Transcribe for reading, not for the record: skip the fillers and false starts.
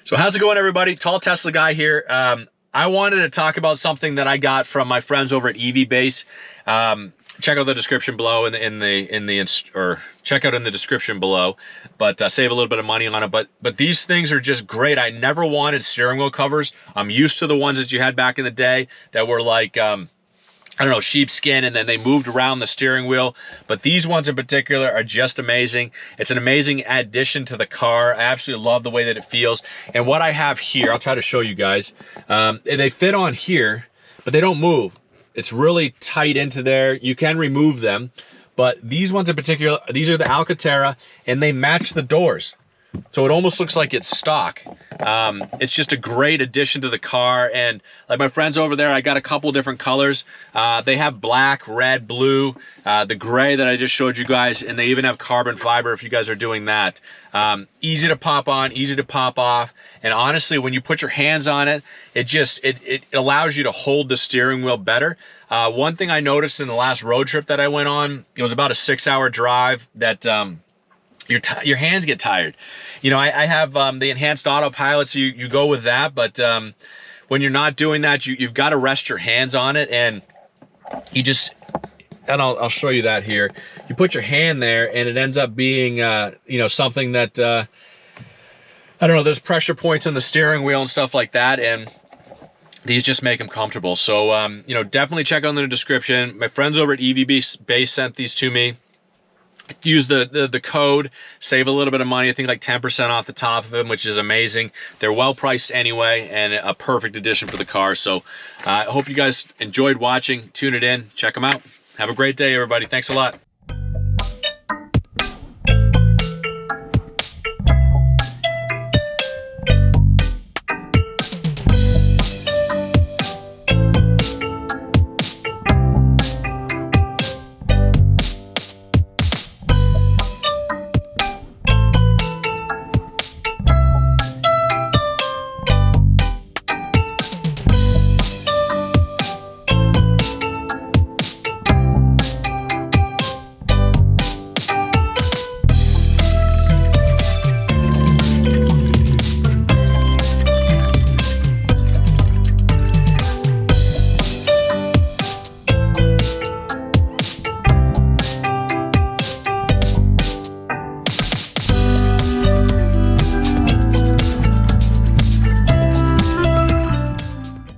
So how's it going, everybody? Tall Tesla guy here. I wanted to talk about something that I got from my friends over at EvBase. Check out the description below check out in the description below, but save a little bit of money on it. But these things are just great. I never wanted steering wheel covers. I'm used to the ones that you had back in the day that were like, I don't know, sheepskin, and then they moved around the steering wheel. But these ones in particular are just amazing. It's an amazing addition to the car. I absolutely love the way that it feels. And what I have here, I'll try to show you guys. They fit on here, but they don't move. It's really tight into there. You can remove them, but these ones in particular, these are the Alcantara, and they match the doors. So it almost looks like it's stock. It's just a great addition to the car. And like my friends over there, I got a couple different colors. They have black, red, blue, the gray that I just showed you guys, and they even have carbon fiber if you guys are doing that. Easy to pop on, easy to pop off. And honestly, when you put your hands on it, it allows you to hold the steering wheel better. One thing I noticed in the last road trip that I went on, it was about a 6-hour drive, that your hands get tired. You know, I have the enhanced autopilot, so you go with that, but when you're not doing that, you've got to rest your hands on it, and I'll show you that here. You put your hand there, and it ends up being, you know, something that, I don't know, there's pressure points on the steering wheel and stuff like that, and these just make them comfortable. So, you know, definitely check out in the description. My friends over at EvBase sent these to me. Use the code, save a little bit of money. I think like 10% off the top of them, which is amazing. They're well priced anyway, and a perfect addition for the car. So I hope you guys enjoyed watching. Tune it in, check them out. Have a great day, everybody. Thanks a lot.